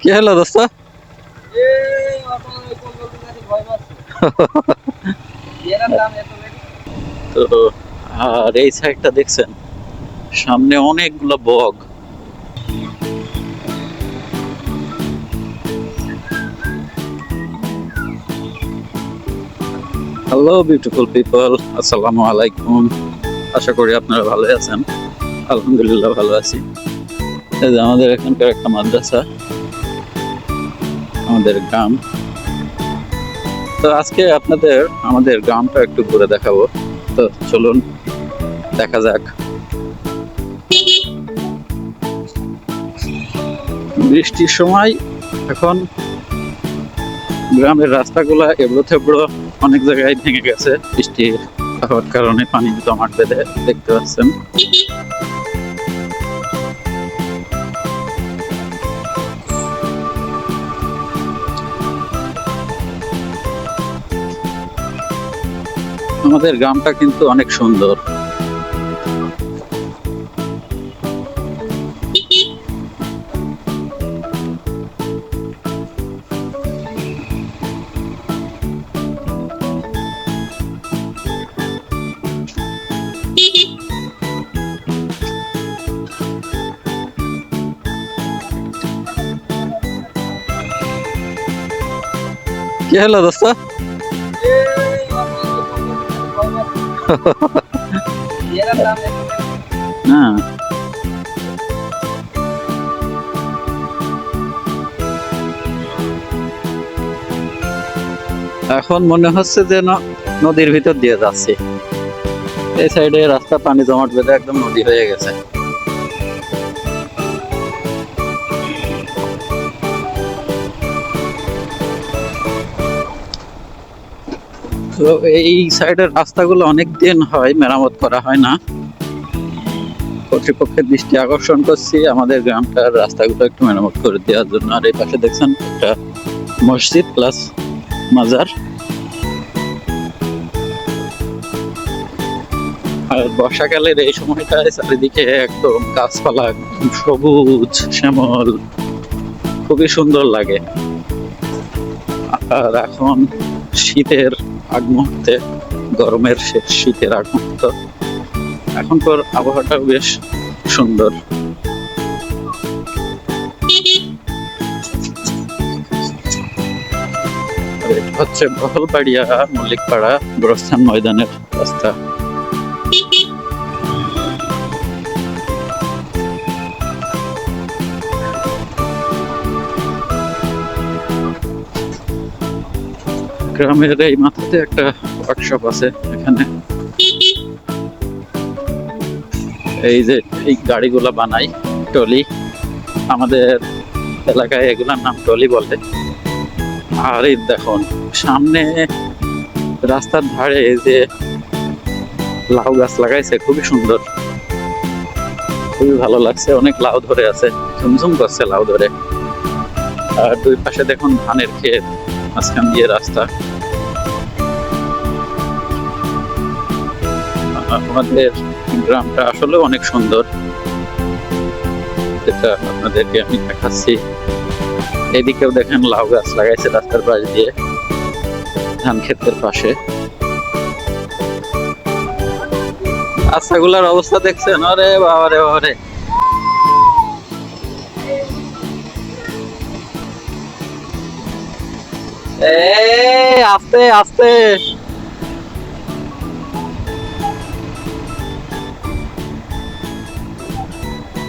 কি হলো দোস্ত? তো আর এই সাইডটা দেখছেন, সামনে অনেকগুলো বগ। হ্যালো বিউটিফুল পিপল, আসসালামু আলাইকুম। আশা করি আপনারা ভালো আছেন। আলহামদুলিল্লাহ ভালো আছি। এই যে আমাদের এখানকার একটা মাদ্রাসা, আমাদের গ্রাম। তো আজকে আপনাদের আমাদের গ্রামটা একটু ঘুরে দেখাবো। তো চলুন দেখা যাক। বৃষ্টির সময় এখন গ্রামের রাস্তাগুলা এবড়ো থেবড়ো, অনেক জায়গায় ভেঙে গেছে বৃষ্টি হওয়ার কারণে, পানি জমাট বেঁধে দেখতে পাচ্ছেন। আমাদের গ্রামটা কিন্তু অনেক সুন্দর। কি হলো দোস্ত? হ্যাঁ, এখন মনে হচ্ছে যে নদীর ভিতর দিয়ে যাচ্ছে। এই সাইডে রাস্তা পানি জমাট বেঁধে একদম নদী হয়ে গেছে। তো এই সাইডের রাস্তাগুলো অনেক দিন হয় মেরামত করা হয় না। কর্তৃপক্ষের দৃষ্টি আকর্ষণ করছি আমাদের গ্রামটার রাস্তাগুলো একটু মেরামত করে দেওয়ার জন্য। আর এই পাশে দেখছেন একটা মসজিদ প্লাস মাজার। আর বর্ষাকালের এই সময়টায় চারিদিকে একদম গাছপালা, একদম সবুজ শ্যামল, খুবই সুন্দর লাগে। আর এখন শীতের আগ মুহূর্তে, গরমের শেষ শীতের আগ মুহূর্ত, এখনকার আবহাওয়াটাও বেশ সুন্দর। এটা হচ্ছে বহলবাড়িয়া মল্লিকপাড়া গোরস্থান ময়দানের রাস্তা। গ্রামের এই মাথাতে একটা ওয়ার্কশপ আছে। এখানে এই যে এই গাড়িগুলা বানাই, টলি, আমাদের এলাকায় এগুলার নাম টলি বলে। আর এই দেখুন সামনে রাস্তার ধারে এই যে লাউ গাছ লাগাইছে, খুবই সুন্দর, খুবই ভালো লাগছে। অনেক লাউ ধরে আছে, ঝুমঝুম করছে লাউ ধরে। আর দুই পাশে দেখুন ধানের ক্ষেত, মাঝখান দিয়ে রাস্তা। আমাদের গ্রামটা আসলে অনেক সুন্দর, যেটা আপনাদেরকে আমি দেখাচ্ছি। এদিকেও দেখেন লাউ গাছ লাগাইছে রাস্তার পাশ দিয়ে, ধান ক্ষেতের পাশে। রাস্তাগুলোর অবস্থা দেখছেন? আরে বাবারে বাবারে, আস্তে আস্তে।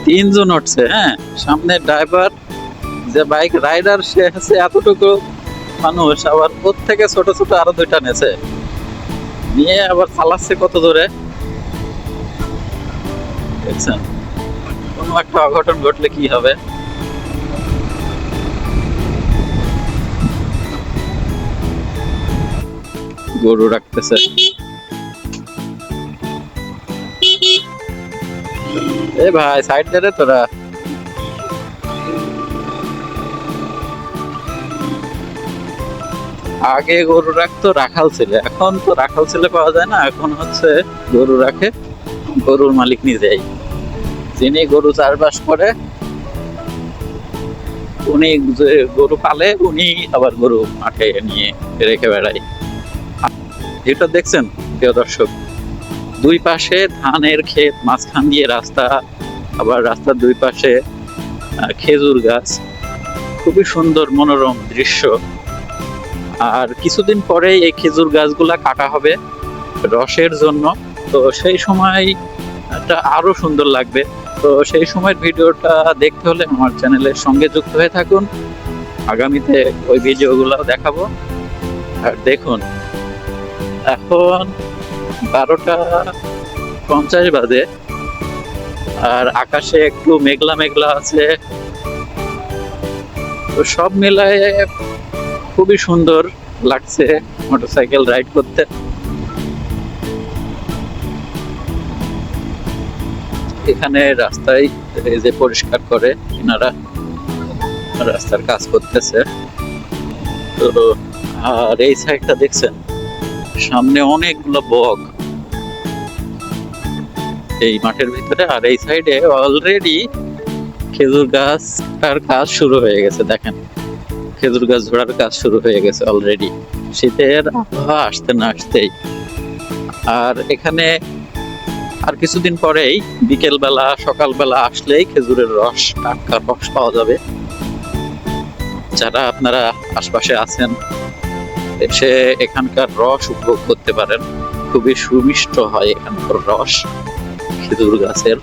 তিনজন উঠছে, হ্যাঁ, সামনে ড্রাইভার, যে বাইক রাইডার সে আছে এতটুকু মানুষ, আবার ওর থেকে ছোট ছোট আরো দুইটা নেছে, নিয়ে আবার চালাচ্ছে কত জোরে দেখছেন। কোনো একটা অঘটন ঘটলে কি হবে। গরু রাখতেছে। এ ভাই সাইড দে রে তোরা। আগে গরু রাখতো রাখাল ছেলে, এখন তো রাখাল ছেলে পাওয়া যায় না। এখন হচ্ছে গরু রাখে গরুর মালিক নিজেই, যিনি গরু চাষবাস করে উনি যে গরু পালে উনি আবার গরু মাঠে নিয়ে রেখে বেড়ায়। এটা দেখছেন প্রিয় দর্শক, দুই পাশে ধানের ক্ষেত, মাঝখান দিয়ে রাস্তা, আবার রাস্তার দুই পাশে খেজুর গাছ, খুবই সুন্দর মনোরম দৃশ্য। আর কিছুদিন পরে এই খেজুর গাছগুলা কাটা হবে রসের জন্য, তো সেই সময় এটা আরো সুন্দর লাগবে। তো সেই সময়ের ভিডিওটা দেখতে হলে আমার চ্যানেলের সঙ্গে যুক্ত হয়ে থাকুন, আগামীতে ওই ভিডিওগুলো দেখাবো। আর দেখুন এখন 12:50 বাজে, আর আকাশে একটু মেঘলা মেঘলা আছে। তো সব মিলায় খুবই সুন্দর লাগছে মোটরসাইকেল রাইড করতে। এখানে রাস্তায় এই যে পরিষ্কার করে এনারা, রাস্তার কাজ করতেছে। তো আর এই সাইডটা দেখছেন, সামনে অনেকগুলো বক এই মাঠের ভিতরে, আর এই সাইডে অলরেডি খেজুর গাছটার কাজ শুরু হয়ে গেছে। দেখেন খেজুর গাছ ঝোড়ার কাজ শুরু হয়ে গেছে অলরেডি, শীতের আবহাওয়া আসতে না আসতেই। আর এখানে আর কিছুদিন পরেই বিকেল বেলা সকালবেলা আসলেই খেজুরের রস, টাটকা রস পাওয়া যাবে। যারা আপনারা আশপাশে আছেন এসে এখানকার রস উপভোগ করতে পারেন, খুবই সুমিষ্ট হয় এখানকার রস খেজুর গাছের।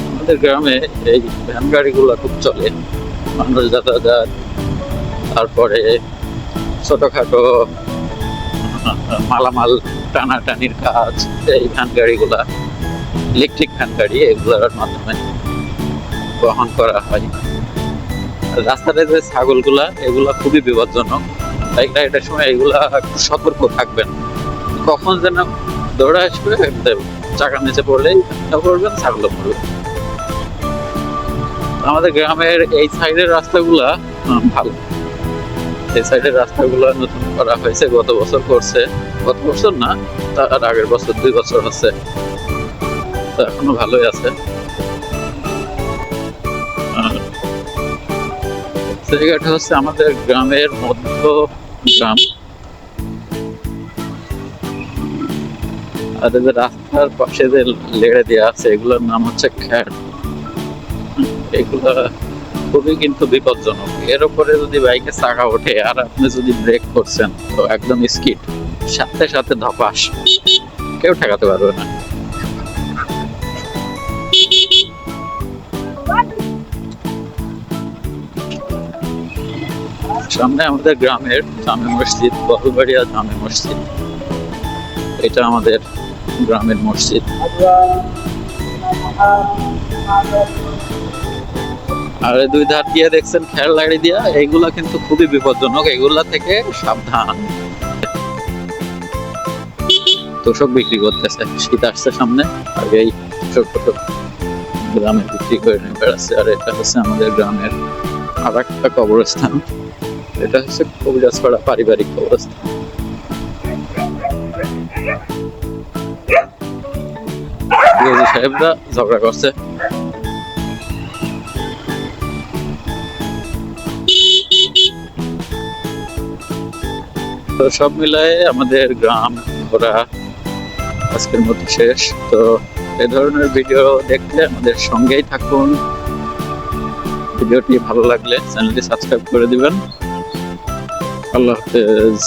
আমাদের গ্রামে এই ভ্যান গাড়িগুলো খুব চলে, মানুষ যাতায়াত, তারপরে ছোটখাটো মালামাল টানাটানির কাজ, এই ভ্যান গাড়িগুলা, ইলেকট্রিক ভ্যান গাড়ি, এগুলোর মাধ্যমে বহন করা হয়। রাস্তাতে যে ছাগলগুলা, এগুলা খুবই বিপজ্জনক, বাইক রাইডের সময় এগুলা একটু সতর্ক থাকবেন, কখন যেন দৌড়ে আসবে, চাকার নিচে পড়লেই পড়বেন, ছাগলও পড়বে। আমাদের গ্রামের এই সাইডের রাস্তাগুলা ভালো, এই সাইডের রাস্তাগুলো নতুন করা হয়েছে, গত বছর করছে, গত বছর না তার আগের বছর, 2 বছর হচ্ছে, তো এখনো ভালোই আছে। জায়গাটা হচ্ছে আমাদের গ্রামের মধ্য গ্রাম, আর যে রাস্তার পাশে যে লেড়ে দেওয়া আছে এগুলোর নাম হচ্ছে খ্যার। এগুলা খুবই কিন্তু বিপজ্জনক। এর উপরে যদি বাইকে চাকা ওঠে আর আপনি যদি ব্রেক করছেন তো একদম স্কিড, সাথে সাথে ধপাস, কেউ ঠেকাতে পারবে না। সামনে আমাদের গ্রামের জামে মসজিদ, বহুবাড়িয়া জামে মসজিদ, এটা আমাদের গ্রামের মসজিদ। আর দুই ধার দিয়ে দেখছেন খেয়াল লাড়ি দিয়া, এইগুলা কিন্তু খুবই বিপজ্জনক, এগুলা থেকে সাবধান। তোষক বিক্রি করতেছে, শীত আসছে সামনে, আগেই ছোট ছোট গ্রামে বিক্রি করে নিয়ে বেড়াচ্ছে। আর এটা হচ্ছে আমাদের গ্রামের আর একটা কবরস্থান, এটা হচ্ছে কবিরাজপাড়া পারিবারিক কবরস্থান। সাহেবরা ঝগড়া করছে। তো সব মিলায়ে আমাদের গ্রাম ঘোরা আজকের মতো শেষ। তো এই ধরনের ভিডিও দেখতে আমাদের সঙ্গেই থাকুন, ভিডিওটি ভালো লাগলে চ্যানেলটি সাবস্ক্রাইব করে দিবেন। আল্লাহ হাফেজ।